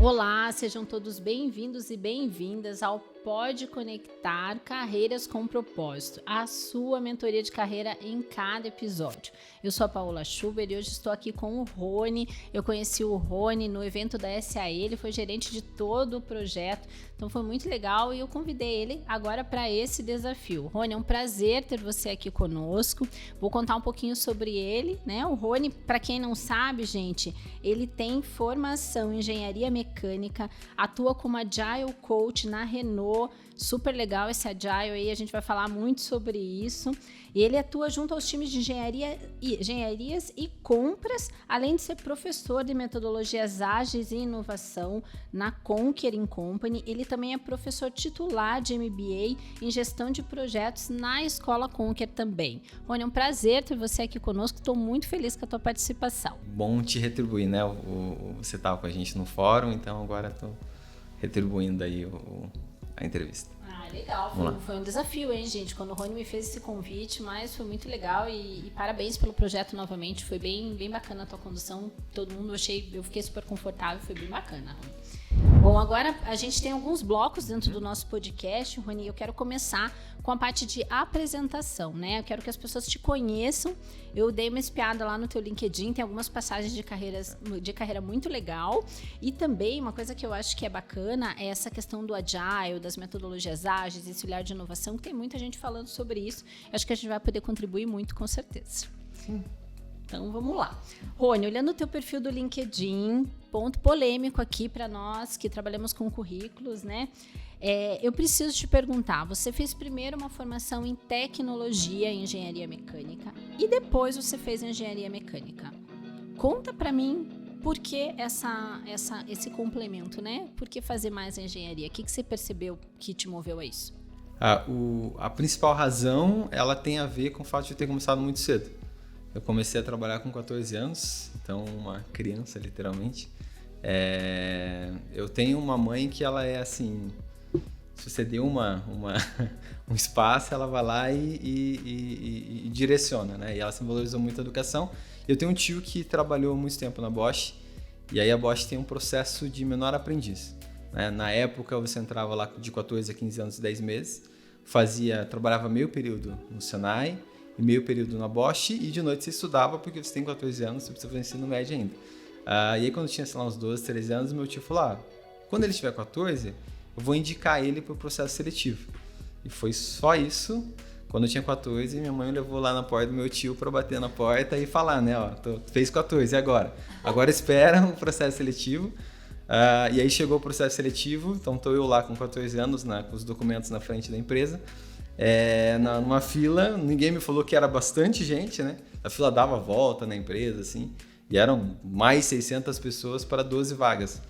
Olá, sejam todos bem-vindos e bem-vindas ao Pode Conectar Carreiras com Propósito, a sua mentoria de carreira em cada episódio. Eu sou a Paola Schubert e hoje estou aqui com o Rony. Eu conheci o Rony no evento da SAE, ele foi gerente de todo o projeto, então foi muito legal e eu convidei ele agora para esse desafio. Rony, é um prazer ter você aqui conosco. Vou contar um pouquinho sobre ele, né? O Rony, para quem não sabe, gente, ele tem formação em engenharia mecânica, atua como Agile Coach na Renault. Super legal esse Agile aí, a gente vai falar muito sobre isso. E ele atua junto aos times de engenharias e compras, além de ser professor de metodologias ágeis e inovação na Conquer Company. Ele também é professor titular de MBA em gestão de projetos na Escola Conquer também. Rony, é um prazer ter você aqui conosco, estou muito feliz com a tua participação. Bom te retribuir, né? Você estava com a gente no fórum, então agora estou retribuindo aí a entrevista. Legal, foi um desafio, hein, gente, quando o Rony me fez esse convite, mas foi muito legal e parabéns pelo projeto novamente, foi bem bacana a tua condução, todo mundo eu fiquei super confortável, foi bem bacana. Bom, agora a gente tem alguns blocos dentro do nosso podcast, Rony, eu quero começar com a parte de apresentação, né? Eu quero que as pessoas te conheçam. Eu dei uma espiada lá no teu LinkedIn, tem algumas passagens de carreira muito legal. E também uma coisa que eu acho que é bacana é essa questão do Agile, das metodologias ágeis, esse olhar de inovação, que tem muita gente falando sobre isso. Eu acho que a gente vai poder contribuir muito, com certeza. Sim. Então, vamos lá. Rony, olhando o teu perfil do LinkedIn, ponto polêmico aqui para nós que trabalhamos com currículos, né? Eu preciso te perguntar, você fez primeiro uma formação em tecnologia e engenharia mecânica e depois você fez engenharia mecânica. Conta para mim por que esse complemento, né? Por que fazer mais engenharia? O que você percebeu que te moveu a isso? A principal razão, ela tem a ver com o fato de eu ter começado muito cedo. Eu comecei a trabalhar com 14 anos, então uma criança, literalmente. Eu tenho uma mãe que ela é assim, se você deu um espaço, ela vai lá e direciona, né? E ela sempre valorizou muito a educação. Eu tenho um tio que trabalhou muito tempo na Bosch, e aí a Bosch tem um processo de menor aprendiz, né? Na época, você entrava lá de 14 a 15 anos e 10 meses, trabalhava meio período no Senai, e meio período na Bosch, e de noite você estudava, porque você tem 14 anos, você precisa fazer ensino médio ainda. E aí quando eu tinha, sei lá, uns 12, 13 anos, meu tio falou, quando ele tiver 14, eu vou indicar ele para o processo seletivo. E foi só isso. Quando eu tinha 14, minha mãe levou lá na porta do meu tio para bater na porta e falar, né, fez 14, e agora? Agora espera o processo seletivo. E aí chegou o processo seletivo, então estou eu lá com 14 anos, com os documentos na frente da empresa, numa fila, ninguém me falou que era bastante gente, né? A fila dava a volta na empresa, assim, e eram mais 600 pessoas para 12 vagas.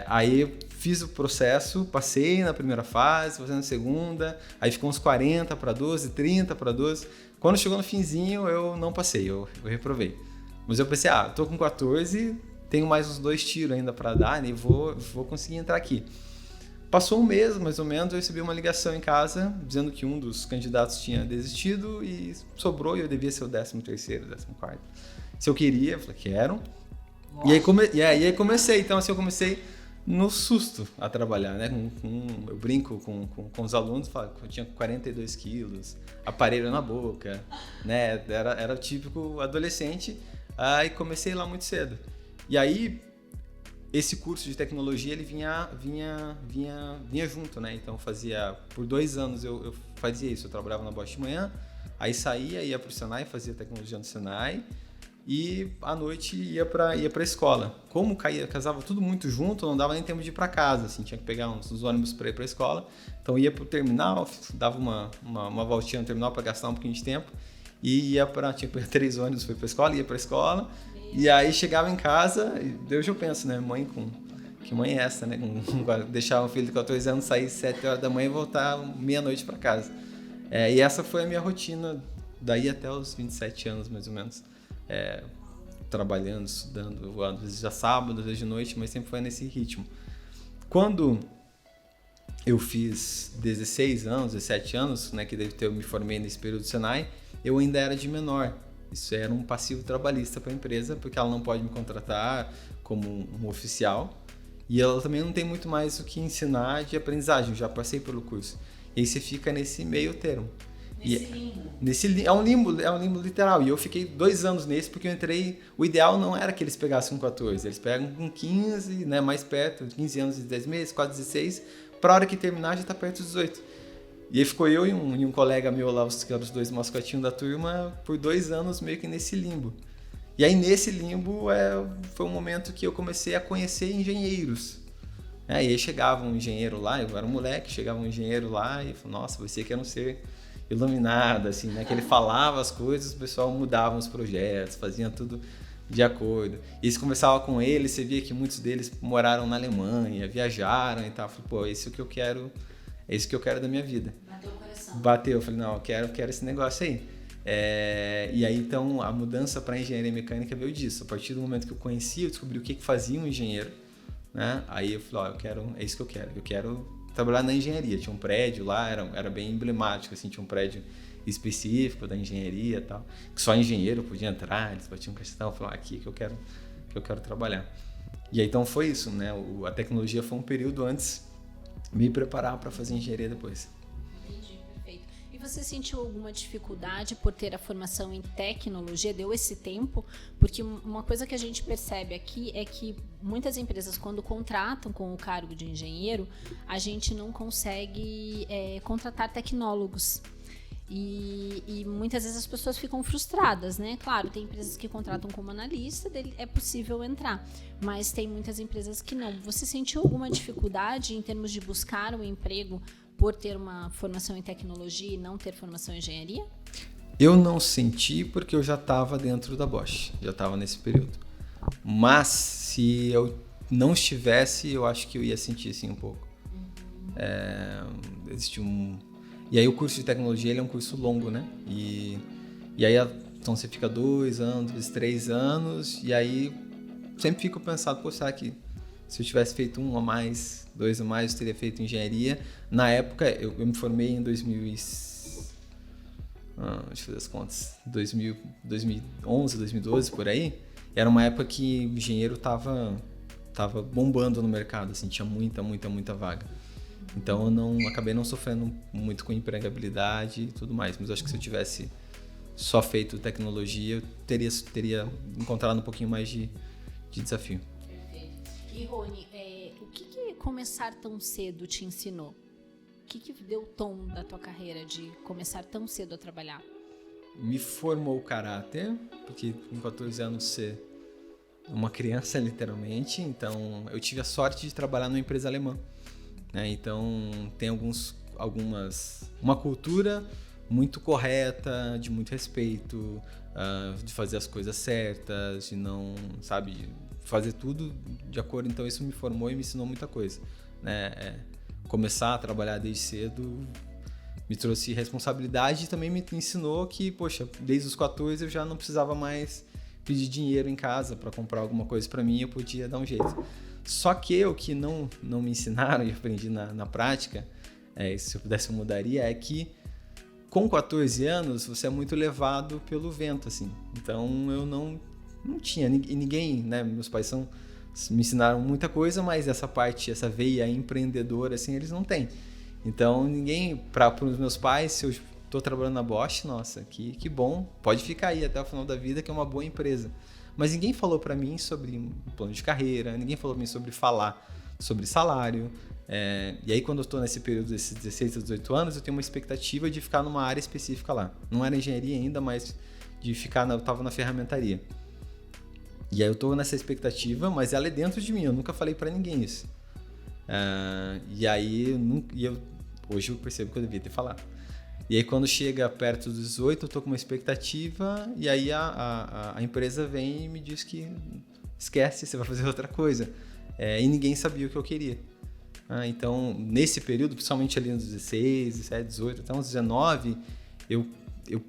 Aí eu fiz o processo, passei na primeira fase, passei na segunda, aí ficou uns 40 para 12, 30 para 12. Quando chegou no finzinho, eu não passei, eu reprovei. Mas eu pensei, tô com 14, tenho mais uns 2 tiros ainda para dar, né? E vou conseguir entrar aqui. Passou um mês, mais ou menos, eu recebi uma ligação em casa dizendo que um dos candidatos tinha desistido e sobrou e eu devia ser o 13º, 14º. Se eu queria, eu falei, quero. E aí comecei. Então, assim, eu comecei no susto a trabalhar, né? Eu brinco com os alunos, falo que eu tinha 42 quilos, aparelho na boca, né? Era o típico adolescente. Aí comecei lá muito cedo. E aí, esse curso de tecnologia, ele vinha junto, né? Então, por 2 anos eu fazia isso. Eu trabalhava na Bosch de manhã, aí saía, ia para o Senai, fazia tecnologia no Senai, e à noite ia para a escola. Como casava tudo muito junto, não dava nem tempo de ir para casa, assim, tinha que pegar uns ônibus para ir para a escola. Então, ia para o terminal, dava uma voltinha no terminal para gastar um pouquinho de tempo, e tinha que pegar 3 ônibus, foi para a escola, ia para a escola. E aí chegava em casa, e hoje eu penso, né, que mãe é essa, né, deixar um filho de 14 anos sair 7 horas da manhã e voltar meia-noite para casa. E essa foi a minha rotina, daí até os 27 anos mais ou menos, trabalhando, estudando, às vezes já sábado, às vezes de noite, mas sempre foi nesse ritmo. Quando eu fiz 16 anos, 17 anos, né, que eu me formei nesse período do Senai, eu ainda era de menor. Isso era um passivo trabalhista para a empresa, porque ela não pode me contratar como um oficial. E ela também não tem muito mais o que ensinar de aprendizagem, eu já passei pelo curso. E aí você fica nesse meio termo. Nesse limbo. É um limbo literal. E eu fiquei 2 anos nesse porque eu entrei. O ideal não era que eles pegassem com 14, eles pegam com 15, né, mais perto, 15 anos e 10 meses, quase 16. Pra hora que terminar já tá perto dos 18. E aí ficou eu e um colega meu lá, que eram os 2 mascotinhos da turma, por 2 anos meio que nesse limbo. E aí nesse limbo foi um momento que eu comecei a conhecer engenheiros. E aí chegava um engenheiro lá, eu era um moleque, chegava um engenheiro lá e falou, nossa, você quer não ser iluminado, assim, né? Que ele falava as coisas, o pessoal mudava os projetos, fazia tudo de acordo. E você conversava com eles, você via que muitos deles moraram na Alemanha, viajaram e tal. Eu falei, pô, é isso que eu quero da minha vida. Bateu o coração. Bateu, eu falei, não, eu quero esse negócio aí. E aí, então, a mudança para engenharia mecânica veio disso. A partir do momento que eu conheci, eu descobri o que fazia um engenheiro, né? Aí eu falei, é isso que eu quero trabalhar na engenharia. Tinha um prédio lá, era bem emblemático, assim, tinha um prédio específico da engenharia e tal, que só engenheiro podia entrar, eles batiam um castelo e falaram, aqui que eu quero trabalhar. E aí, então, foi isso, né? A tecnologia foi um período antes me preparar para fazer engenharia depois. Entendi, perfeito. E você sentiu alguma dificuldade por ter a formação em tecnologia? Deu esse tempo? Porque uma coisa que a gente percebe aqui é que muitas empresas, quando contratam com o cargo de engenheiro, a gente não consegue contratar tecnólogos. E muitas vezes as pessoas ficam frustradas, né? Claro, tem empresas que contratam como analista, é possível entrar, mas tem muitas empresas que não. Você sentiu alguma dificuldade em termos de buscar um emprego por ter uma formação em tecnologia e não ter formação em engenharia? Eu não senti porque eu já estava dentro da Bosch, já estava nesse período. Mas se eu não estivesse, eu acho que eu ia sentir sim um pouco. Existe E aí o curso de tecnologia ele é um curso longo, né? E aí então você fica 2 anos, 3 anos, e aí sempre fico pensando, pô, será que se eu tivesse feito 1 a mais, 2 a mais, eu teria feito engenharia? Na época, eu me formei em deixa eu fazer as contas, 2011, 2012, por aí. Era uma época que o engenheiro tava bombando no mercado, assim, tinha muita vaga. Então eu acabei não sofrendo muito com empregabilidade e tudo mais, mas eu acho que se eu tivesse só feito tecnologia, eu teria encontrado um pouquinho mais de desafio. Perfeito. E Rony, o que começar tão cedo te ensinou? O que deu o tom da tua carreira de começar tão cedo a trabalhar? Me formou o caráter, porque com 14 anos ser uma criança literalmente, então eu tive a sorte de trabalhar numa empresa alemã. Então tem uma cultura muito correta, de muito respeito, de fazer as coisas certas, de não, sabe, fazer tudo de acordo. Então isso me formou e me ensinou muita coisa, né? Começar a trabalhar desde cedo me trouxe responsabilidade e também me ensinou que, poxa, desde os 14 eu já não precisava mais pedir dinheiro em casa para comprar alguma coisa para mim, eu podia dar um jeito. Só que o que não me ensinaram e aprendi na prática, se eu pudesse eu mudaria, é que com 14 anos você é muito levado pelo vento, assim. Então eu não tinha, e ninguém, né, meus pais me ensinaram muita coisa, mas essa veia empreendedora, assim, eles não têm. Então ninguém, para os meus pais, se eu estou trabalhando na Bosch, nossa, que bom, pode ficar aí até o final da vida, que é uma boa empresa. Mas ninguém falou para mim sobre um plano de carreira, ninguém falou para mim sobre falar sobre salário. E aí quando eu estou nesse período desses 16 a 18 anos, eu tenho uma expectativa de ficar numa área específica lá. Não era engenharia ainda, mas eu estava na ferramentaria. E aí eu estou nessa expectativa, mas ela é dentro de mim, eu nunca falei para ninguém isso. Hoje eu percebo que eu devia ter falado. E aí quando chega perto dos 18, eu tô com uma expectativa e aí a empresa vem e me diz que esquece, você vai fazer outra coisa. E ninguém sabia o que eu queria. Então, nesse período, principalmente ali nos 16, 17, 18, até uns 19, eu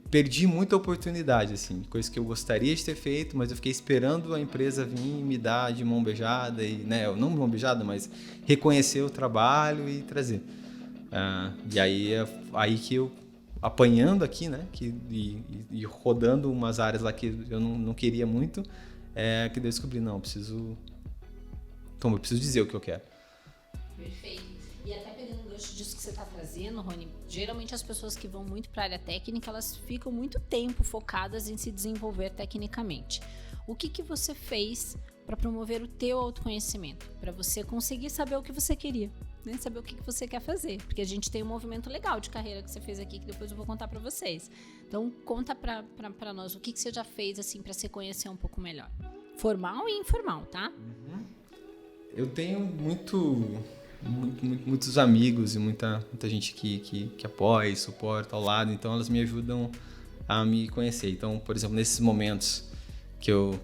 perdi muita oportunidade, assim, coisa que eu gostaria de ter feito, mas eu fiquei esperando a empresa vir me dar de mão beijada, né, não de mão beijada, mas reconhecer o trabalho e trazer. E aí que eu, apanhando aqui, né, e rodando umas áreas lá que eu não queria muito, que eu descobri, não, preciso Então eu preciso dizer o que eu quero. Perfeito. E até pegando um gancho disso que você está trazendo, Rony, geralmente as pessoas que vão muito para a área técnica, elas ficam muito tempo focadas em se desenvolver tecnicamente. O que você fez para promover o teu autoconhecimento? Para você conseguir saber o que você queria, né? Saber o que você quer fazer. Porque a gente tem um movimento legal de carreira que você fez aqui, que depois eu vou contar para vocês. Então, conta para nós o que você já fez assim para se conhecer um pouco melhor. Formal e informal, tá? Eu tenho muitos amigos e muita gente que apoia e suporta ao lado, então elas me ajudam a me conhecer. Então, por exemplo, nesses momentos que eu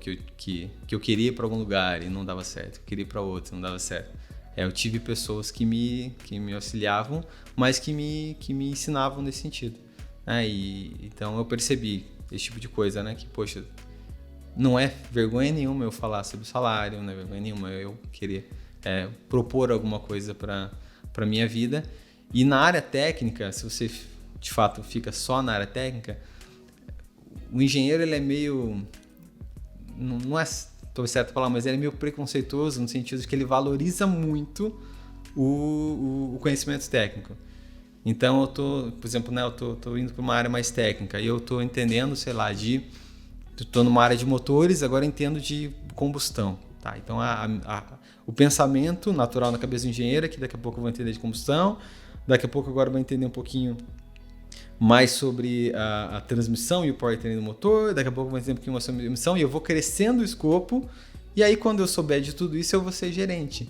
queria ir para algum lugar e não dava certo, eu queria ir para outro e não dava certo, eu tive pessoas que me auxiliavam, mas que me ensinavam nesse sentido. Então eu percebi esse tipo de coisa, né? Que, poxa, não é vergonha nenhuma eu falar sobre o salário, não é vergonha nenhuma eu querer propor alguma coisa para a minha vida. E na área técnica, se você de fato fica só na área técnica, o engenheiro ele é meio... Não é certo falar, mas ele é meio preconceituoso no sentido de que ele valoriza muito o conhecimento técnico. Então, por exemplo, né, eu tô indo para uma área mais técnica e eu tô entendendo, sei lá, tô numa área de motores, agora entendo de combustão, tá? Então, o pensamento natural na cabeça do engenheiro é que daqui a pouco eu vou entender de combustão, daqui a pouco agora eu vou entender um pouquinho mais sobre a transmissão e o powertrain do motor, daqui a pouco eu vou entender um pouquinho mais sobre a emissão e eu vou crescendo o escopo, e aí quando eu souber de tudo isso eu vou ser gerente.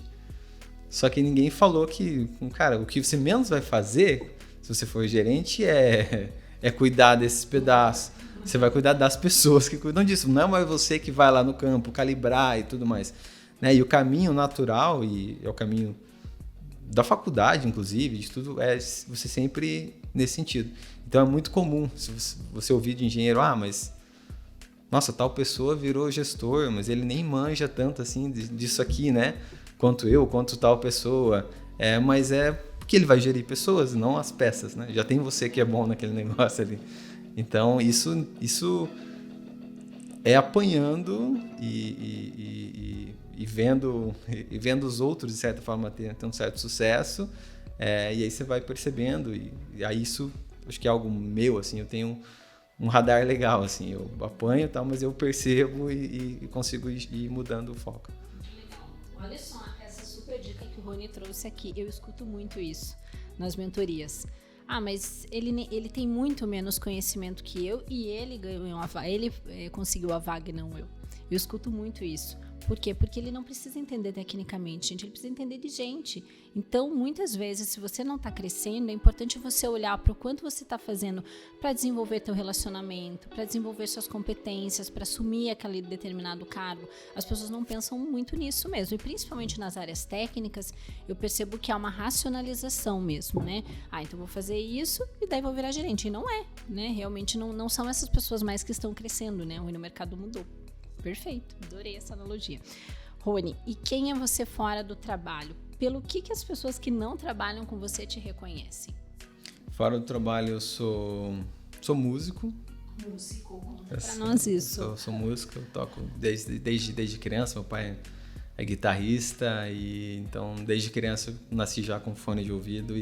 Só que ninguém falou que, cara, o que você menos vai fazer, se você for gerente, é cuidar desses pedaços. Você vai cuidar das pessoas que cuidam disso. Não é mais você que vai lá no campo calibrar e tudo mais. Né? E o caminho natural, e é o caminho da faculdade, inclusive, de tudo, é você sempre nesse sentido. Então é muito comum se você ouvir de engenheiro, mas nossa, tal pessoa virou gestor, mas ele nem manja tanto assim disso aqui, né? Quanto tal pessoa. Mas é porque ele vai gerir pessoas, não as peças, né? Já tem você que é bom naquele negócio ali. Então, isso é apanhando e vendo os outros, de certa forma, ter um certo sucesso. E aí você vai percebendo. E aí isso, acho que é algo meu, assim. Eu tenho um radar legal, assim. Eu apanho e tal, mas eu percebo e consigo ir mudando o foco. Legal. Olha só, essa super dica que o Rony trouxe aqui. Eu escuto muito isso nas mentorias. Mas ele tem muito menos conhecimento que eu e ele ganhou ele conseguiu a vaga e não eu. Eu escuto muito isso. Por quê? Porque ele não precisa entender tecnicamente, gente. Ele precisa entender de gente. Então, muitas vezes, se você não está crescendo, é importante você olhar para o quanto você está fazendo para desenvolver teu relacionamento, para desenvolver suas competências, para assumir aquele determinado cargo. As pessoas não pensam muito nisso mesmo. E principalmente nas áreas técnicas, eu percebo que há uma racionalização mesmo, né? Então vou fazer isso e daí vou virar gerente. E não é, né? Realmente não são essas pessoas mais que estão crescendo, né? O mercado mudou. Perfeito, adorei essa analogia. Rony, e quem é você fora do trabalho? Pelo que as pessoas que não trabalham com você te reconhecem? Fora do trabalho eu sou músico. Músico, conta pra nós isso. Sou músico, eu toco desde criança, meu pai é guitarrista, e então desde criança eu nasci já com fone de ouvido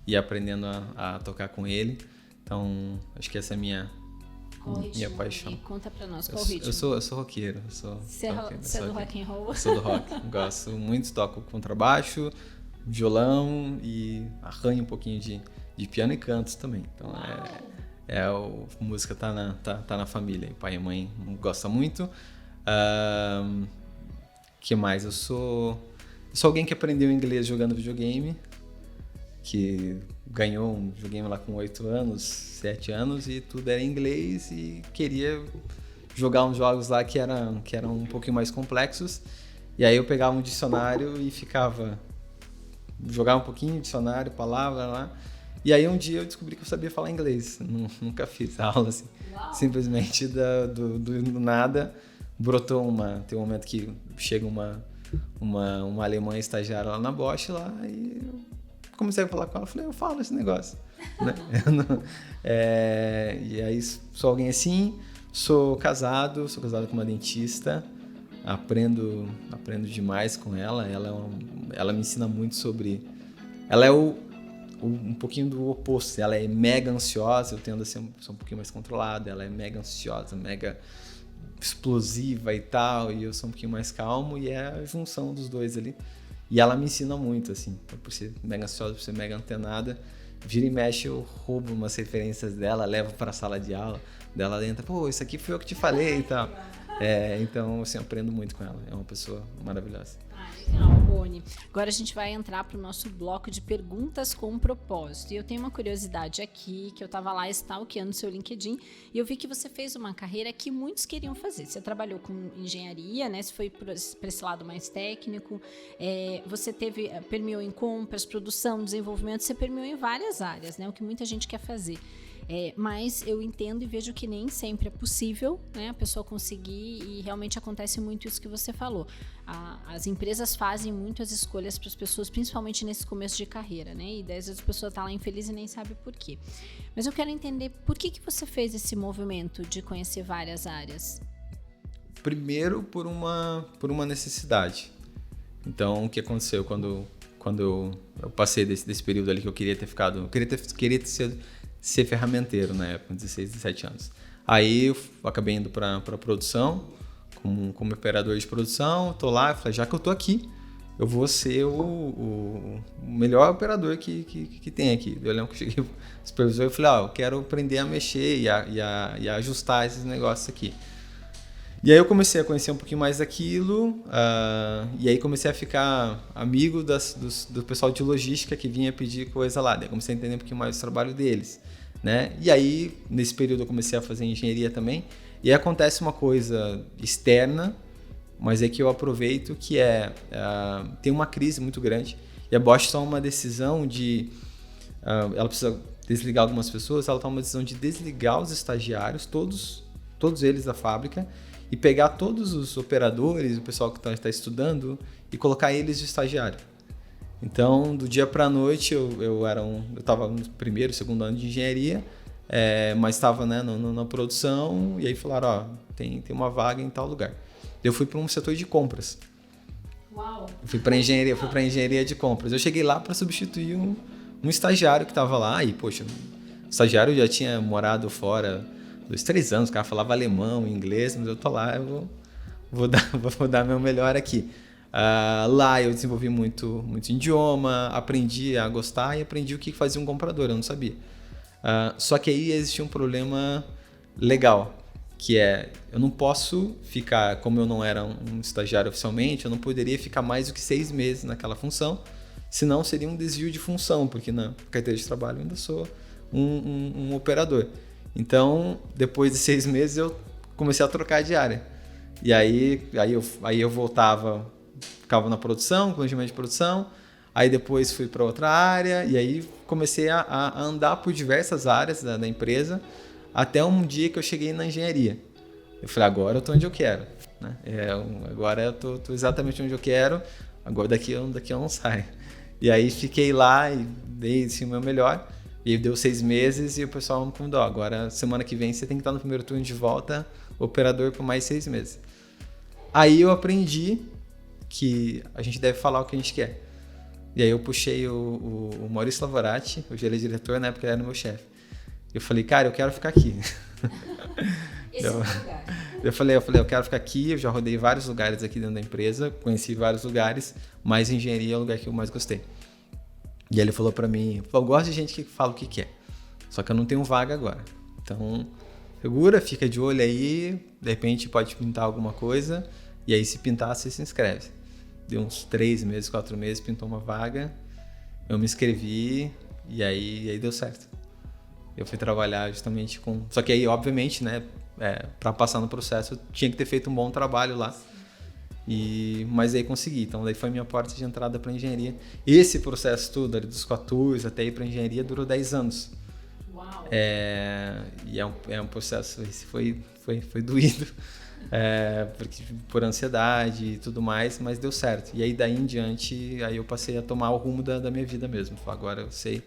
e aprendendo a tocar com ele. Então acho que essa é a minha paixão. Conta pra nós, qual o ritmo? Eu sou roqueiro. Você é do rock and roll? Sou do rock. Gosto muito, toco contrabaixo, violão e arranho um pouquinho de piano e cantos também. Então a música tá na família. O pai e a mãe gostam muito. Que mais? Eu sou alguém que aprendeu inglês jogando videogame, que ganhou um videogame lá com 8 anos, 7 anos, e tudo era em inglês, e queria jogar uns jogos lá que eram um pouquinho mais complexos. E aí eu pegava um dicionário e jogava um pouquinho, dicionário, palavra lá. E aí um dia eu descobri que eu sabia falar inglês. Nunca fiz aula assim. Uau. Simplesmente do nada brotou tem um momento que chega uma alemã estagiária lá na Bosch lá, e eu comecei a falar com ela, falei, eu falo esse negócio. Né? E aí sou alguém assim, sou casado com uma dentista aprendo demais com ela. Ela me ensina muito sobre... Ela é um pouquinho do oposto. Ela é mega ansiosa, eu tendo a ser um pouquinho mais controlado. Ela é mega ansiosa, mega explosiva e tal, e eu sou um pouquinho mais calmo, e é a junção dos dois ali. E ela me ensina muito, assim, por ser mega ansiosa, por ser mega antenada. Vira e mexe, eu roubo umas referências dela, levo para a sala de aula, dela entra, pô, isso aqui foi eu que te falei e tal. Então, assim, aprendo muito com ela. É uma pessoa maravilhosa. Legal, Rony. Agora a gente vai entrar para o nosso bloco de perguntas com propósito. E eu tenho uma curiosidade aqui, que eu estava lá stalkeando seu LinkedIn e eu vi que você fez uma carreira que muitos queriam fazer. Você trabalhou com engenharia, né? Você foi para esse lado mais técnico. Você permeou em compras, produção, desenvolvimento. Você permeou em várias áreas, né? O que muita gente quer fazer. Mas eu entendo e vejo que nem sempre é possível, né, a pessoa conseguir, e realmente acontece muito isso que você falou. As empresas fazem muitas escolhas para as pessoas, principalmente nesse começo de carreira, né? E às vezes a pessoa está lá infeliz e nem sabe por quê. Mas eu quero entender por que você fez esse movimento de conhecer várias áreas. Primeiro, por uma necessidade. Então, o que aconteceu quando eu passei desse período ali que eu queria ter ficado... Queria ter sido... ser ferramenteiro na época, 16, 17 anos. Aí eu acabei indo para produção, como operador de produção, tô lá, falei, já que eu tô aqui, eu vou ser o melhor operador que tem aqui. Eu lembro que eu cheguei pro supervisor e falei, eu quero aprender a mexer e a ajustar esses negócios aqui. E aí eu comecei a conhecer um pouquinho mais daquilo, e aí comecei a ficar amigo do pessoal de logística que vinha pedir coisa lá. Daí comecei a entender um pouquinho mais do trabalho deles, né? E aí, nesse período, eu comecei a fazer engenharia também. E aí acontece uma coisa externa, mas é que eu aproveito, que tem uma crise muito grande. E a Bosch toma uma decisão de... ela precisa desligar algumas pessoas, ela toma uma decisão de desligar os estagiários, todos eles da fábrica, e pegar todos os operadores, o pessoal que está estudando, e colocar eles de estagiário. Então, do dia para a noite, eu estava no primeiro, segundo ano de engenharia, mas estava, né, na produção, e aí falaram, tem uma vaga em tal lugar. Eu fui para um setor de compras. Uau! Eu fui para engenharia de compras. Eu cheguei lá para substituir um estagiário que estava lá, e, poxa, o estagiário já tinha morado fora 2, 3 anos, o cara falava alemão, inglês, mas eu tô lá, eu vou dar meu melhor aqui. Lá eu desenvolvi muito idioma, aprendi a gostar e aprendi o que fazia um comprador, eu não sabia. Só que aí existia um problema legal, que eu não posso ficar, como eu não era um estagiário oficialmente, eu não poderia ficar mais do que 6 meses naquela função, senão seria um desvio de função, porque na carteira de trabalho eu ainda sou um operador. Então, depois de 6 meses, eu comecei a trocar de área. E aí eu voltava, ficava na produção, planejamento de produção, aí depois fui para outra área, e aí comecei a andar por diversas áreas da empresa, até um dia que eu cheguei na engenharia. Eu falei, agora eu estou onde eu quero, né? Agora eu estou exatamente onde eu quero, agora daqui eu não saio. E aí fiquei lá e dei assim, o meu melhor. E deu 6 meses e o pessoal me convidou. Agora, semana que vem, você tem que estar no primeiro turno de volta, operador por mais 6 meses. Aí eu aprendi que a gente deve falar o que a gente quer. E aí eu puxei o Maurício Lavorati, hoje ele é diretor, na época ele era meu chefe. Eu falei, cara, eu quero ficar aqui. Esse é o lugar. Eu falei, eu quero ficar aqui, eu já rodei vários lugares aqui dentro da empresa, conheci vários lugares, mas engenharia é o lugar que eu mais gostei. E ele falou pra mim, eu gosto de gente que fala o que quer, só que eu não tenho vaga agora. Então, segura, fica de olho aí, de repente pode pintar alguma coisa, e aí se pintar, você se inscreve. Deu uns 3 meses, 4 meses, pintou uma vaga, eu me inscrevi, e aí deu certo. Eu fui trabalhar justamente com... Só que aí, obviamente, né, para passar no processo, eu tinha que ter feito um bom trabalho lá. Mas aí consegui. Então, daí foi minha porta de entrada para engenharia. Esse processo todo, ali dos 14 até ir para engenharia, durou 10 anos. Uau! E é um processo, esse foi doído, porque, por ansiedade e tudo mais, mas deu certo. E aí, daí em diante, aí eu passei a tomar o rumo da minha vida mesmo. Agora eu sei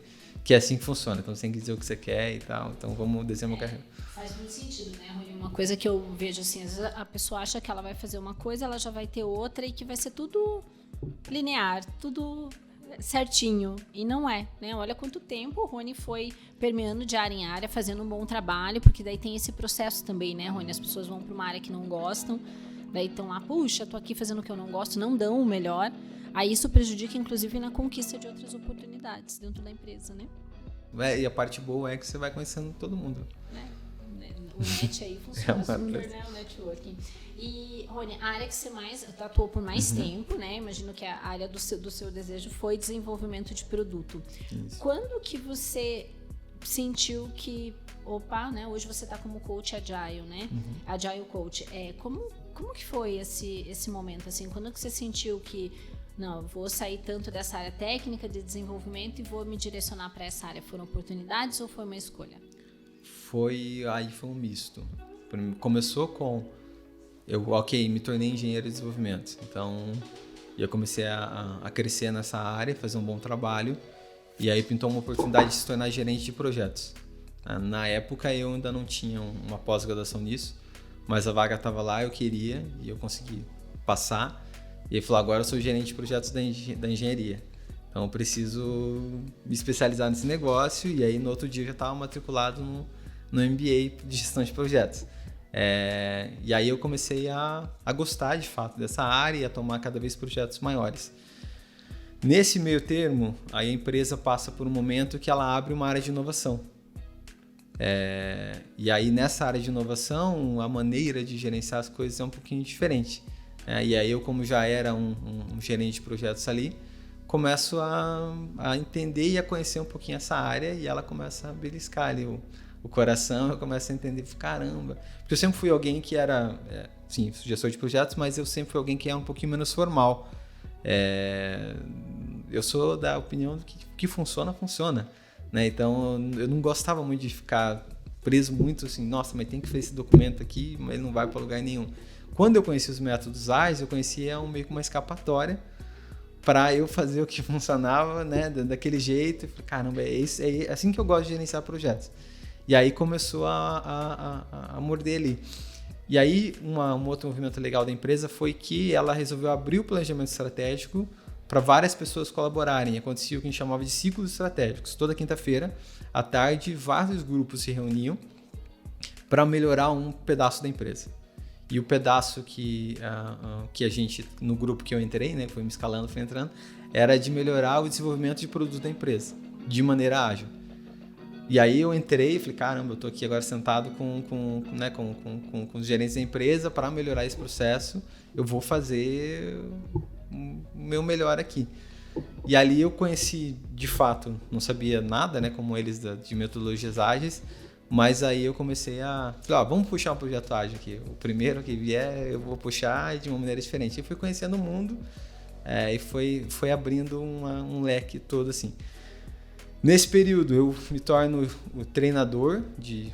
que é assim que funciona. Então você tem que dizer o que você quer e tal. Então vamos desenhar uma carreira. Faz muito sentido, né, Rony? Uma coisa que eu vejo assim, às vezes a pessoa acha que ela vai fazer uma coisa, ela já vai ter outra e que vai ser tudo linear, tudo certinho. E não é, né? Olha quanto tempo o Rony foi permeando de área em área, fazendo um bom trabalho, porque daí tem esse processo também, né, Rony? As pessoas vão para uma área que não gostam, daí estão lá, puxa, tô aqui fazendo o que eu não gosto, não dão o melhor. Aí isso prejudica, inclusive, na conquista de outras oportunidades dentro da empresa, né? E a parte boa é que você vai conhecendo todo mundo. O net aí funciona super, né? O networking. E, Rony, a área que você mais atuou por mais tempo, né? Imagino que a área do seu desejo foi desenvolvimento de produto. Isso. Quando que você sentiu que, né? Hoje você está como coach Agile, né? Agile Coach. Como que foi esse momento, assim? Quando que você sentiu que, não, vou sair tanto dessa área técnica de desenvolvimento e vou me direcionar para essa área? Foram oportunidades ou foi uma escolha? Foi um misto. Começou com... me tornei engenheiro de desenvolvimento. Então, eu comecei a crescer nessa área, fazer um bom trabalho. E aí pintou uma oportunidade de se tornar gerente de projetos. Na época, eu ainda não tinha uma pós-graduação nisso, mas a vaga estava lá, eu queria, e eu consegui passar. E ele falou, agora eu sou gerente de projetos da engenharia. Então, eu preciso me especializar nesse negócio. E aí, no outro dia, eu já estava matriculado no MBA de gestão de projetos. E aí, eu comecei a gostar, de fato, dessa área e a tomar cada vez projetos maiores. Nesse meio termo, aí a empresa passa por um momento que ela abre uma área de inovação. E aí, nessa área de inovação, a maneira de gerenciar as coisas é um pouquinho diferente. E aí eu, como já era um gerente de projetos ali, começo a entender e a conhecer um pouquinho essa área e ela começa a beliscar ali o coração, eu começo a entender, caramba. Porque eu sempre fui alguém que era, sim, gestor de projetos, mas eu sempre fui alguém que era um pouquinho menos formal. Eu sou da opinião que o que funciona, funciona. Né? Então, eu não gostava muito de ficar preso muito assim, nossa, mas tem que fazer esse documento aqui, mas ele não vai para lugar nenhum. Quando eu conheci os métodos ágeis, eu conhecia meio que uma escapatória para eu fazer o que funcionava, né, daquele jeito. Eu falei, caramba, é assim que eu gosto de gerenciar projetos. E aí começou a morder ali. E aí, um outro movimento legal da empresa foi que ela resolveu abrir o planejamento estratégico para várias pessoas colaborarem. Acontecia o que a gente chamava de ciclos estratégicos. Toda quinta-feira, à tarde, vários grupos se reuniam para melhorar um pedaço da empresa. E o pedaço que a gente, no grupo que eu entrei, né, foi me escalando, foi entrando, era de melhorar o desenvolvimento de produtos da empresa, de maneira ágil. E aí eu entrei e falei, caramba, eu estou aqui agora sentado com os gerentes da empresa para melhorar esse processo, eu vou fazer o meu melhor aqui. E ali eu conheci, de fato, não sabia nada, né, como eles de metodologias ágeis, mas aí eu comecei vamos puxar um projeto ágil aqui. O primeiro que vier eu vou puxar de uma maneira diferente. E fui conhecendo o mundo e foi abrindo um leque todo assim. Nesse período eu me torno o treinador,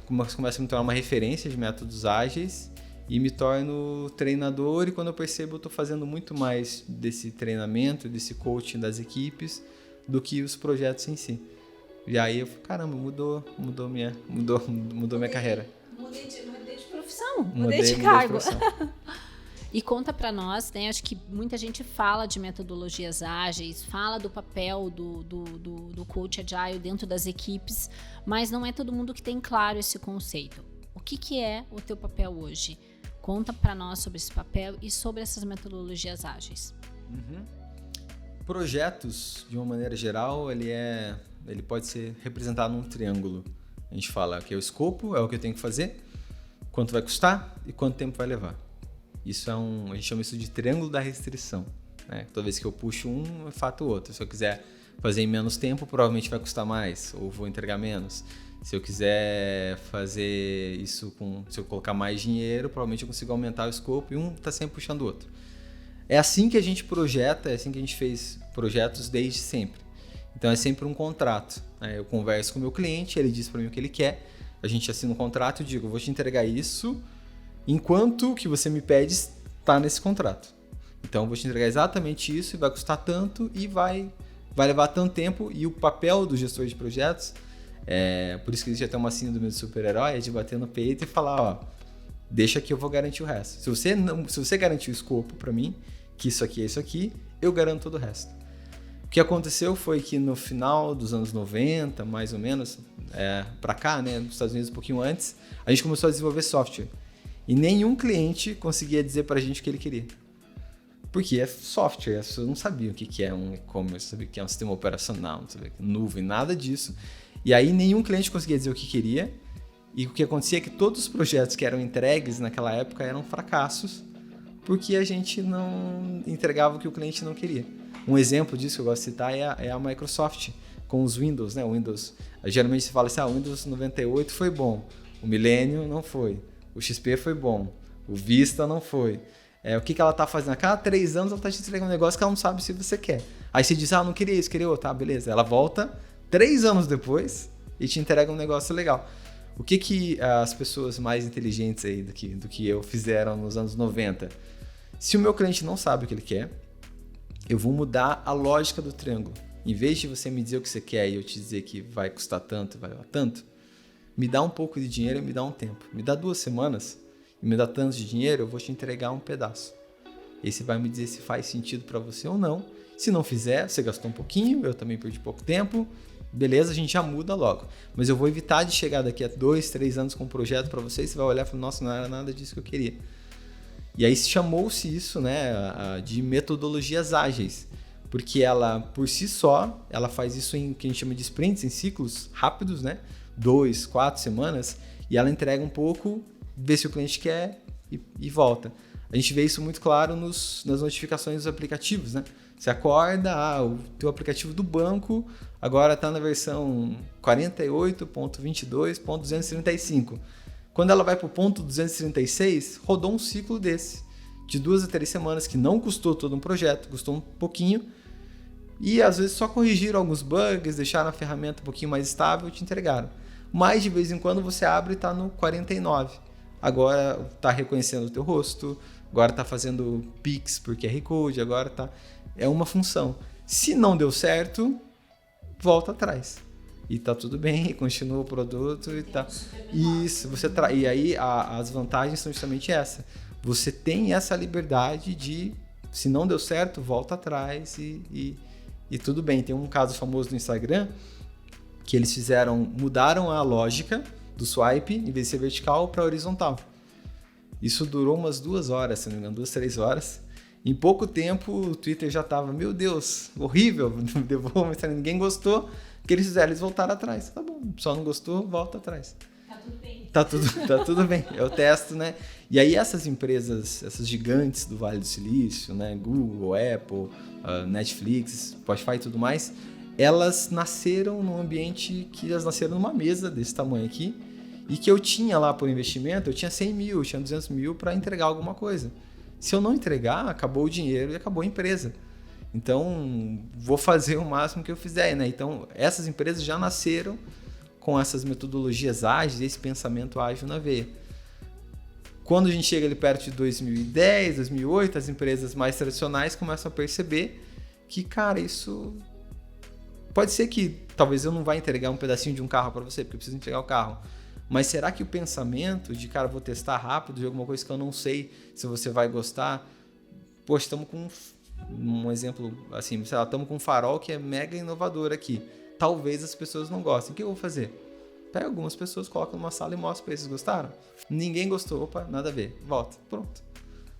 começo a me tornar uma referência de métodos ágeis e me torno treinador e quando eu percebo eu estou fazendo muito mais desse treinamento, desse coaching das equipes do que os projetos em si. E aí eu falei, caramba, mudou minha carreira. Mudei de profissão, mudei de cargo. E conta pra nós, né? Acho que muita gente fala de metodologias ágeis, fala do papel do coach agile dentro das equipes, mas não é todo mundo que tem claro esse conceito. O que é o teu papel hoje? Conta pra nós sobre esse papel e sobre essas metodologias ágeis. Projetos, de uma maneira geral, ele pode ser representado num triângulo. A gente fala que é o escopo, é o que eu tenho que fazer, quanto vai custar e quanto tempo vai levar. Isso a gente chama isso de triângulo da restrição. Né? Toda vez que eu puxo um, eu faço o outro. Se eu quiser fazer em menos tempo, provavelmente vai custar mais, ou vou entregar menos. Se eu quiser fazer isso se eu colocar mais dinheiro, provavelmente eu consigo aumentar o escopo e um está sempre puxando o outro. É assim que a gente projeta, é assim que a gente fez projetos desde sempre. Então é sempre um contrato. Né? Eu converso com o meu cliente, ele diz para mim o que ele quer, a gente assina um contrato e digo, eu vou te entregar isso enquanto o que você me pede está nesse contrato. Então eu vou te entregar exatamente isso e vai custar tanto e vai vai levar tanto tempo, e o papel do gestor de projetos, por isso que existe até uma síndrome de super-herói, é de bater no peito e falar, ó, deixa que eu vou garantir o resto. Se você garantir o escopo para mim, que isso aqui é isso aqui, eu garanto todo o resto. O que aconteceu foi que no final dos anos 90, mais ou menos, para cá, né, nos Estados Unidos um pouquinho antes, a gente começou a desenvolver software. E nenhum cliente conseguia dizer para a gente o que ele queria. Porque é software, as pessoas não sabiam o que é um e-commerce, não sabiam o que é um sistema operacional, não sabiam o que é nuvem, nada disso. E aí nenhum cliente conseguia dizer o que queria. E o que acontecia é que todos os projetos que eram entregues naquela época eram fracassos, porque a gente não entregava o que o cliente não queria. Um exemplo disso que eu gosto de citar é a Microsoft, com os Windows, né? O Windows, geralmente se fala assim, o Windows 98 foi bom, o Millennium não foi, o XP foi bom, o Vista não foi. O que ela está fazendo? A cada 3 anos ela está te entregando um negócio que ela não sabe se você quer. Aí você diz, não queria isso, queria outro, tá, beleza. Ela volta 3 anos depois e te entrega um negócio legal. O que as pessoas mais inteligentes aí do que eu fizeram nos anos 90? Se o meu cliente não sabe o que ele quer, eu vou mudar a lógica do triângulo. Em vez de você me dizer o que você quer e eu te dizer que vai custar tanto, vai dar tanto, me dá um pouco de dinheiro e me dá um tempo. Me dá 2 semanas e me dá tanto de dinheiro, eu vou te entregar um pedaço. E você vai me dizer se faz sentido para você ou não. Se não fizer, você gastou um pouquinho, eu também perdi pouco tempo, beleza, a gente já muda logo. Mas eu vou evitar de chegar daqui a 2, 3 anos com um projeto para você e você vai olhar e falar, nossa, não era nada disso que eu queria. E aí chamou-se isso, né, de metodologias ágeis, porque ela, por si só, ela faz isso em que a gente chama de sprints, em ciclos rápidos, né, 2, 4 semanas, e ela entrega um pouco, vê se o cliente quer e volta. A gente vê isso muito claro nas notificações dos aplicativos, né? Você acorda, o teu aplicativo do banco agora está na versão 48.22.235. Quando ela vai para o ponto 236, rodou um ciclo desse, de 2 a 3 semanas, que não custou todo um projeto, custou um pouquinho, e às vezes só corrigiram alguns bugs, deixaram a ferramenta um pouquinho mais estável e te entregaram. Mas de vez em quando você abre e está no 49. Agora está reconhecendo o teu rosto, agora está fazendo Pix por QR Code, agora está... É uma função. Se não deu certo, volta atrás. E tá tudo bem, continua o produto e tá. Isso, e aí as vantagens são justamente essa. Você tem essa liberdade de, se não deu certo, volta atrás e tudo bem. Tem um caso famoso no Instagram que eles mudaram a lógica do swipe, em vez de ser vertical, para horizontal. Isso durou umas 2 horas, se não me engano, 2, 3 horas. Em pouco tempo, o Twitter já tava, meu Deus, horrível, ninguém gostou. O que eles fizeram? Eles voltaram atrás. Tá bom, só não gostou, volta atrás. Tá tudo bem. Tá tudo bem. Eu testo, né? E aí essas empresas, essas gigantes do Vale do Silício, né? Google, Apple, Netflix, Spotify e tudo mais, elas nasceram num ambiente que elas nasceram numa mesa desse tamanho aqui e que eu tinha lá por investimento, eu tinha 100 mil, eu tinha 200 mil para entregar alguma coisa. Se eu não entregar, acabou o dinheiro e acabou a empresa. Então, vou fazer o máximo que eu fizer, né? Então, essas empresas já nasceram com essas metodologias ágeis, esse pensamento ágil na veia. Quando a gente chega ali perto de 2010, 2008, as empresas mais tradicionais começam a perceber que, cara, isso... Pode ser que talvez eu não vá entregar um pedacinho de um carro para você, porque eu preciso entregar o carro. Mas será que o pensamento de, cara, vou testar rápido de alguma coisa que eu não sei se você vai gostar? Poxa, estamos com um exemplo assim, sei lá, estamos com um farol que é mega inovador aqui. Talvez as pessoas não gostem. O que eu vou fazer? Pega algumas pessoas, coloca numa sala e mostra para eles. Gostaram? Ninguém gostou. Opa, nada a ver. Volta. Pronto.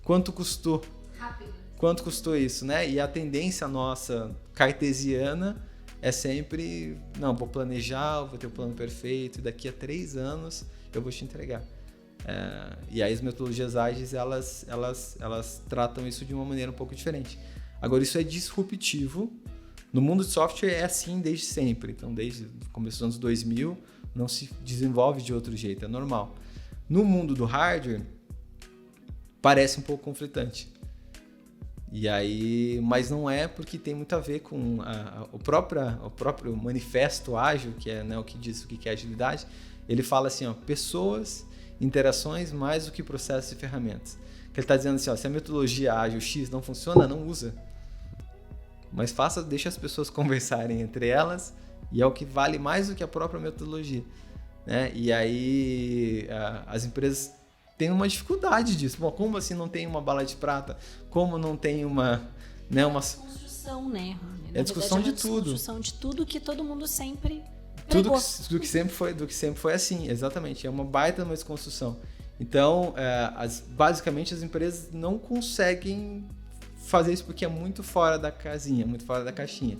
Quanto custou? Rápido. Quanto custou isso, né? E a tendência nossa cartesiana é sempre, não, vou planejar, vou ter o plano perfeito, e daqui a 3 anos eu vou te entregar. E aí as metodologias ágeis, elas tratam isso de uma maneira um pouco diferente. Agora, isso é disruptivo. No mundo de software é assim desde sempre. Então, desde o começo dos anos 2000, não se desenvolve de outro jeito, é normal. No mundo do hardware, parece um pouco conflitante. E aí, mas não é, porque tem muito a ver com o próprio manifesto ágil, que é, né, o que diz o que é agilidade. Ele fala assim, pessoas, interações mais do que processos e ferramentas. Que ele está dizendo assim, se a metodologia ágil X não funciona, não usa. mas deixa as pessoas conversarem entre elas, e é o que vale mais do que a própria metodologia, né? E aí as empresas têm uma dificuldade disso. Bom, como assim não tem uma bala de prata? Como não tem uma construção, né? É discussão de tudo. Construção de tudo que todo mundo sempre tudo que sempre foi assim, exatamente. É uma baita uma desconstrução. Então, basicamente as empresas não conseguem fazer isso porque é muito fora da casinha, muito fora da caixinha.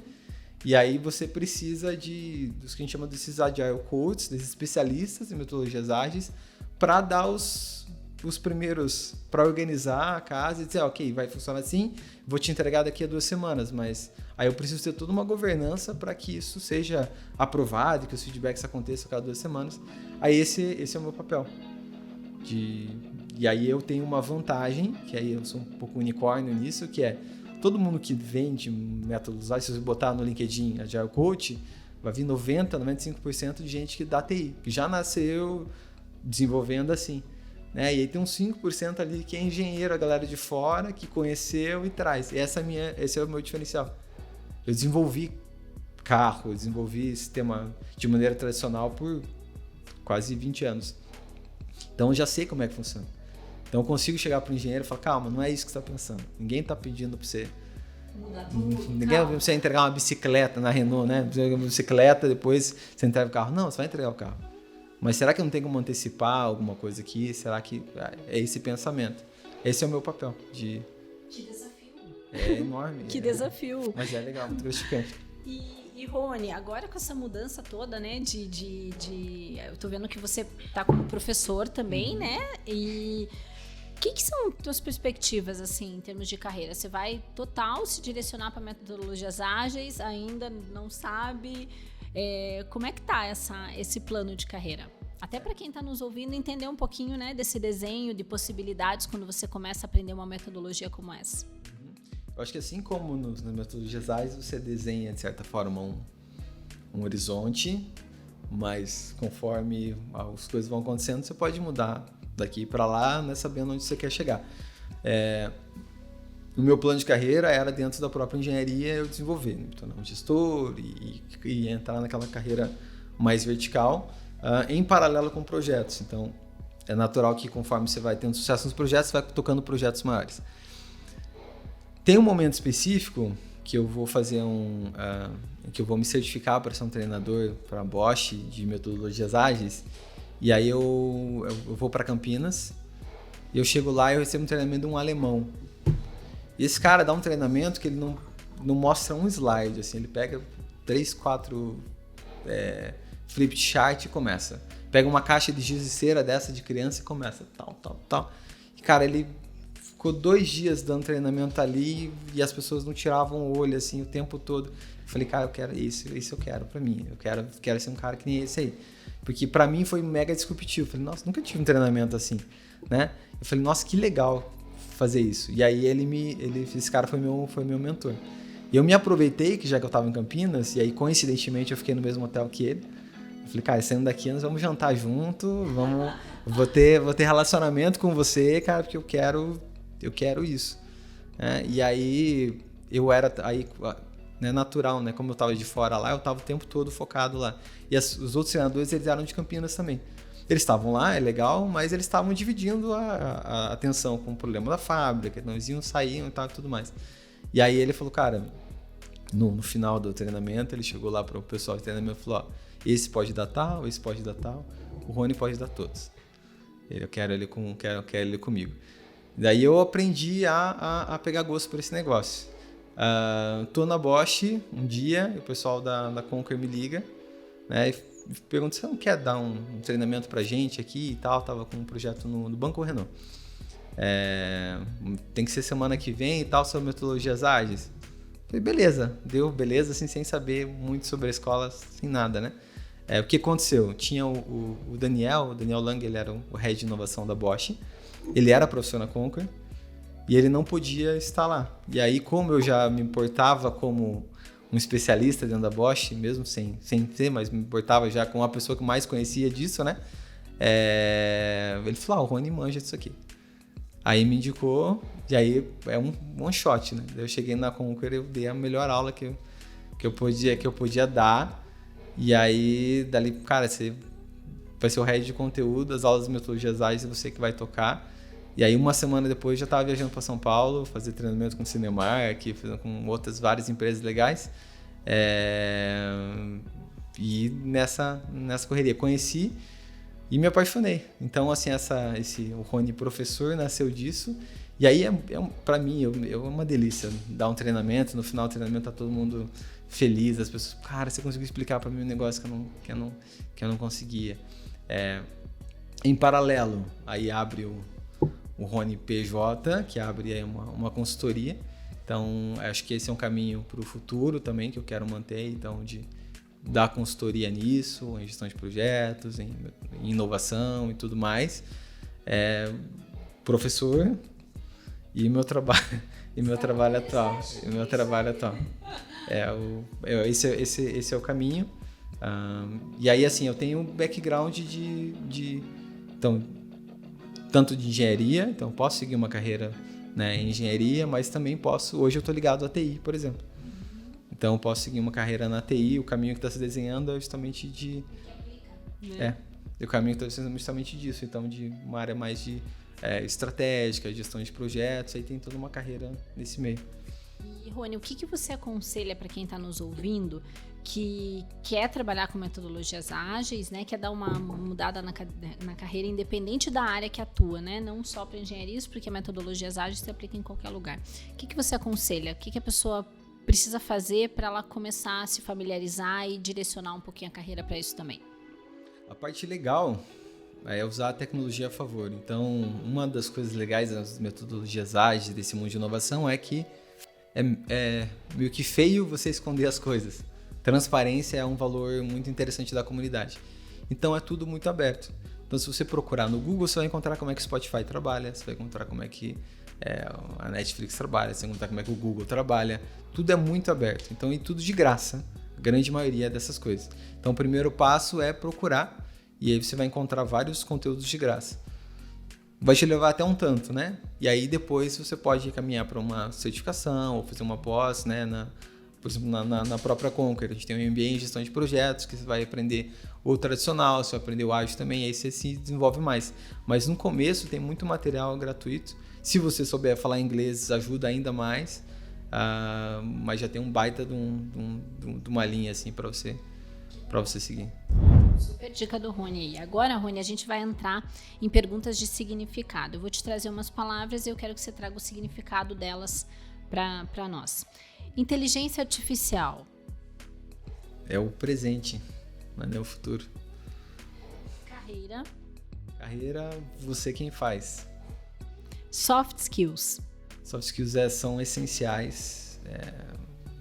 E aí você precisa dos que a gente chama desses Agile Coaches, desses especialistas em metodologias ágeis, para dar os primeiros, para organizar a casa e dizer, ok, vai funcionar assim, vou te entregar daqui a 2 semanas, mas aí eu preciso ter toda uma governança para que isso seja aprovado, que os feedbacks aconteçam a cada 2 semanas. Aí esse é o meu papel. E aí eu tenho uma vantagem, que aí eu sou um pouco unicórnio nisso, que é todo mundo que vende métodos ágeis, se você botar no LinkedIn Agile Coach, vai vir 95% de gente que dá TI, que já nasceu desenvolvendo assim. Né? E aí tem uns 5% ali que é engenheiro, a galera de fora, que conheceu e traz. E esse é o meu diferencial. Eu desenvolvi carro, eu desenvolvi sistema de maneira tradicional por quase 20 anos. Então eu já sei como é que funciona. Então eu consigo chegar para o engenheiro e falar, calma, não é isso que você está pensando. Ninguém está pedindo para você mudar tudo. Ninguém vai você entregar uma bicicleta na Renault, né? Você entrega uma bicicleta, depois você entrega o carro. Não, você vai entregar o carro. Mas será que eu não tem como antecipar alguma coisa aqui? Será que é esse pensamento? Esse é o meu papel. Que desafio. É enorme. Que desafio. Mas é legal, muito gratificante. E Rony, agora com essa mudança toda, né, eu tô vendo que você tá como professor também, né, e o que são tuas perspectivas, assim, em termos de carreira? Você vai total se direcionar para metodologias ágeis, ainda não sabe, como é que tá esse plano de carreira? Até para quem está nos ouvindo entender um pouquinho, né, desse desenho de possibilidades quando você começa a aprender uma metodologia como essa. Eu acho que assim como nas metodologias ágeis, você desenha, de certa forma, um horizonte, mas conforme as coisas vão acontecendo, você pode mudar daqui para lá, né, sabendo onde você quer chegar. O meu plano de carreira era dentro da própria engenharia eu desenvolver, me tornar um gestor e entrar naquela carreira mais vertical, em paralelo com projetos. Então, é natural que conforme você vai tendo sucesso nos projetos, você vai tocando projetos maiores. Tem um momento específico que eu vou fazer que eu vou me certificar para ser um treinador para Bosch de metodologias ágeis, e aí eu vou para Campinas, e eu chego lá e eu recebo um treinamento de um alemão. E esse cara dá um treinamento que ele não mostra um slide, assim, ele pega 3, 4 flip chart e começa. Pega uma caixa de giz de cera dessa de criança e começa tal. E cara, ele ficou 2 dias dando treinamento ali e as pessoas não tiravam o olho assim o tempo todo. Eu falei, cara, eu quero isso eu quero pra mim. Eu quero ser um cara que nem esse aí. Porque pra mim foi mega disruptivo. Eu falei, nossa, nunca tive um treinamento assim, né? Eu falei, nossa, que legal fazer isso. E aí esse cara foi meu mentor. E eu me aproveitei que já que eu tava em Campinas, e aí coincidentemente eu fiquei no mesmo hotel que ele. Eu falei, cara, saindo daqui nós vamos jantar junto, vou ter relacionamento com você, cara, porque eu quero isso. E aí né, natural, né? Como eu tava de fora lá, eu tava o tempo todo focado lá. E os outros treinadores, eles eram de Campinas também. Eles estavam lá, é legal, mas eles estavam dividindo a atenção com o problema da fábrica, não iam, saíam e tal e tudo mais. E aí ele falou, cara, no final do treinamento, ele chegou lá para o pessoal de treinamento e falou, ó, esse pode dar tal, esse pode dar tal, o Rony pode dar todos. Eu quero ele comigo. Daí eu aprendi a pegar gosto por esse negócio. Tô na Bosch um dia, e o pessoal da Conquer me liga, né, e pergunta, você não quer dar um treinamento pra gente aqui e tal? Tava com um projeto no Banco Renault. Tem que ser semana que vem e tal, sobre metodologias ágeis. Falei, beleza, assim, sem saber muito sobre a escola, sem nada, né? O que aconteceu? Tinha o Daniel Lang, ele era o head de inovação da Bosch, ele era professor na Conquer, e ele não podia estar lá. E aí, como eu já me importava como um especialista dentro da Bosch, mesmo sem ser, mas me importava já com a pessoa que mais conhecia disso, né? Ele falou, o Rony manja disso aqui. Aí me indicou, E aí é um one shot, né? Daí eu cheguei na Conquer, eu dei a melhor aula que eu podia dar. E aí, dali, cara, você vai ser o head de conteúdo, as aulas de metodologias ágeis é você que vai tocar. E aí, uma semana depois, já estava viajando para São Paulo, fazer treinamento com o Cinemark, com outras várias empresas legais. E nessa correria, conheci e me apaixonei. Então, assim, o Rony professor nasceu disso. E aí, para mim, é uma delícia dar um treinamento. No final do treinamento, tá todo mundo feliz. As pessoas, cara, você conseguiu explicar para mim um negócio que eu não conseguia. Em paralelo, aí abre o Rony PJ, que abre aí uma consultoria. Então, acho que esse é um caminho para o futuro também, que eu quero manter. Então, de dar consultoria nisso, em gestão de projetos, em inovação e tudo mais. Professor e meu trabalho atual. Esse é o caminho. E aí, assim, eu tenho um background então, tanto de engenharia, então posso seguir uma carreira, né, em engenharia, mas também hoje eu estou ligado à TI, por exemplo. Então eu posso seguir uma carreira na TI, o caminho que está se desenhando é justamente o caminho que está se desenhando é justamente disso, então de uma área mais de estratégica, gestão de projetos, aí tem toda uma carreira nesse meio. E Rony, o que você aconselha para quem está nos ouvindo que quer trabalhar com metodologias ágeis, né? Quer dar uma mudada na carreira independente da área que atua, né? Não só para engenharias, porque metodologias ágeis se aplicam em qualquer lugar. O que você aconselha? O que a pessoa precisa fazer para ela começar a se familiarizar e direcionar um pouquinho a carreira para isso também? A parte legal é usar a tecnologia a favor. Então, uma das coisas legais das metodologias ágeis, desse mundo de inovação, é que é meio que feio você esconder as coisas. Transparência é um valor muito interessante da comunidade. Então, é tudo muito aberto. Então, se você procurar no Google, você vai encontrar como é que o Spotify trabalha, você vai encontrar como é que a Netflix trabalha, você vai encontrar como é que o Google trabalha. Tudo é muito aberto. Então, e tudo de graça. A grande maioria dessas coisas. Então, o primeiro passo é procurar e aí você vai encontrar vários conteúdos de graça. Vai te levar até um tanto, né? E aí depois você pode caminhar para uma certificação ou fazer uma pós, né? Por exemplo, na própria Conquer, a gente tem um MBA em gestão de projetos, que você vai aprender o tradicional, você vai aprender o ágil também, e aí você se desenvolve mais. Mas no começo tem muito material gratuito. Se você souber falar inglês, ajuda ainda mais. Mas já tem um baita de uma linha assim para você seguir. Super dica do Rony aí. Agora, Rony, a gente vai entrar em perguntas de significado. Eu vou te trazer umas palavras e eu quero que você traga o significado delas para nós. Inteligência artificial. É o presente, mas não é o futuro. Carreira. Carreira, você quem faz. Soft skills. Soft skills são essenciais,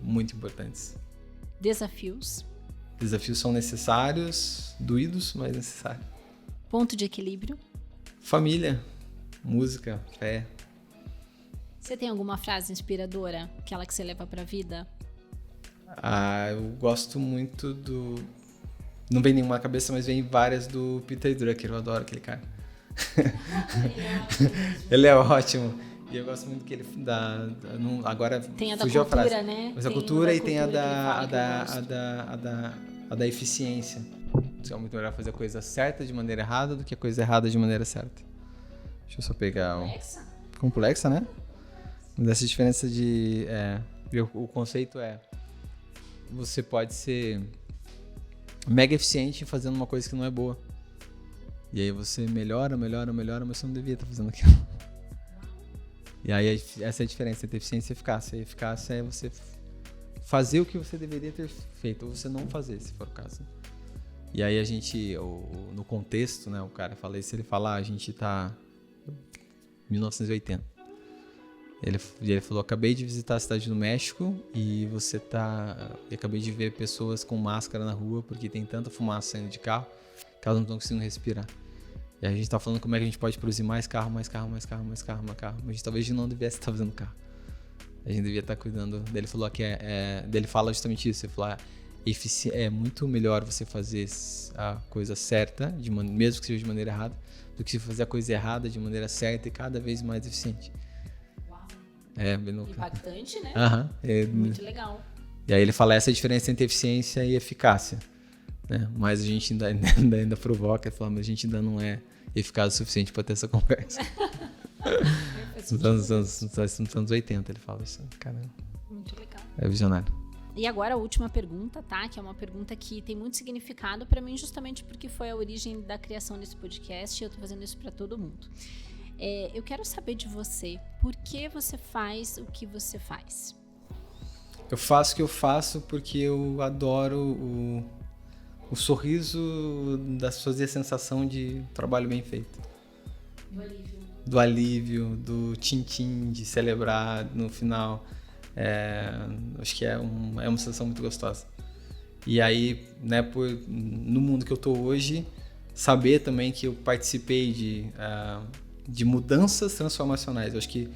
muito importantes. Desafios. Desafios são necessários, doídos, mas necessários. Ponto de equilíbrio. Família, música, fé. Você tem alguma frase inspiradora, aquela que você leva pra vida? Eu gosto muito Não vem nenhuma na cabeça, mas vem várias do Peter Drucker, eu adoro aquele cara. Ele é ótimo. E eu gosto muito que ele agora tem a da fugiu cultura, a frase. Né? Mas a cultura e tem a da eficiência. É muito melhor fazer a coisa certa de maneira errada do que a coisa errada de maneira certa. Deixa eu só pegar complexa, né? Dessa diferença o conceito você pode ser mega eficiente fazendo uma coisa que não é boa. E aí você melhora, mas você não devia estar fazendo aquilo. E aí essa é a diferença entre eficiência e eficácia. A eficácia é você fazer o que você deveria ter feito, ou você não fazer, se for o caso. E aí a gente, no contexto, né, o cara fala isso, ele fala, a gente tá em 1980. Ele falou, acabei de visitar a cidade do México e acabei de ver pessoas com máscara na rua porque tem tanta fumaça saindo de carro que elas não estão conseguindo respirar. E a gente tá falando como é que a gente pode produzir mais carro. Mas a gente talvez não devesse estar fazendo carro. A gente devia estar cuidando. Daí ele falou ele fala justamente isso. Ele falou, é muito melhor você fazer a coisa certa, mesmo que seja de maneira errada, do que fazer a coisa errada de maneira certa e cada vez mais eficiente. bem no... Impactante, né? Muito legal. E aí ele fala essa é a diferença entre eficiência e eficácia, né? Mas a gente ainda provoca, fala, mas a gente ainda não é eficaz o suficiente para ter essa conversa. Nos anos 80 ele fala isso, cara. Muito legal. É visionário. E agora a última pergunta, tá? Que é uma pergunta que tem muito significado para mim, justamente porque foi a origem da criação desse podcast e eu tô fazendo isso para todo mundo. Eu quero saber de você, por que você faz o que você faz? Eu faço o que eu faço porque eu adoro o sorriso das pessoas e a sensação de trabalho bem feito. Do alívio, do tim-tim, de celebrar no final. Acho que é uma sensação muito gostosa. E aí, né, no mundo que eu tô hoje, saber também que eu participei de mudanças transformacionais. Eu acho que,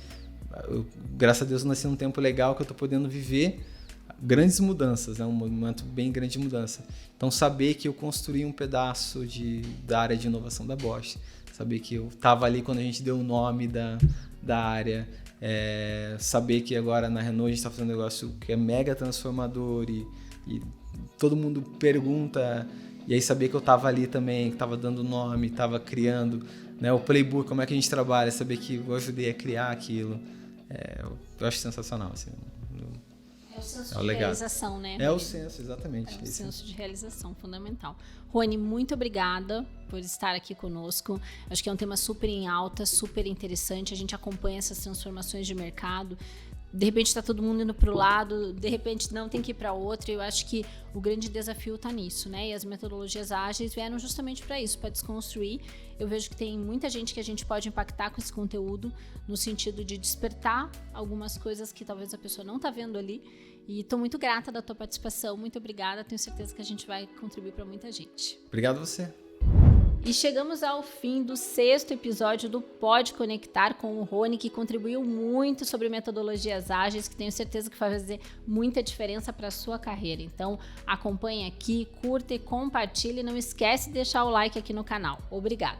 graças a Deus, eu nasci num tempo legal que eu tô podendo viver grandes mudanças, né? Um momento bem grande de mudança. Então, saber que eu construí um pedaço da área de inovação da Bosch, saber que eu estava ali quando a gente deu o nome da área, saber que agora na Renault a gente está fazendo um negócio que é mega transformador e todo mundo pergunta, e aí saber que eu estava ali também, que estava dando nome, estava criando, né, o playbook, como é que a gente trabalha, saber que eu ajudei a criar aquilo, eu acho sensacional, assim. É o senso de realização, né? É o senso, exatamente. É o senso de realização, fundamental. Rony, muito obrigada por estar aqui conosco. Acho que é um tema super em alta, super interessante. A gente acompanha essas transformações de mercado. De repente está todo mundo indo para o lado, de repente não tem que ir para outro. Eu acho que o grande desafio está nisso, né? E as metodologias ágeis vieram justamente para isso, para desconstruir. Eu vejo que tem muita gente que a gente pode impactar com esse conteúdo, no sentido de despertar algumas coisas que talvez a pessoa não está vendo ali. E estou muito grata da tua participação, muito obrigada. Tenho certeza que a gente vai contribuir para muita gente. Obrigado a você. E chegamos ao fim do 6º episódio do Pode Conectar com o Rony, que contribuiu muito sobre metodologias ágeis, que tenho certeza que vai fazer muita diferença para a sua carreira. Então, acompanhe aqui, curta e compartilhe. Não esquece de deixar o like aqui no canal. Obrigada!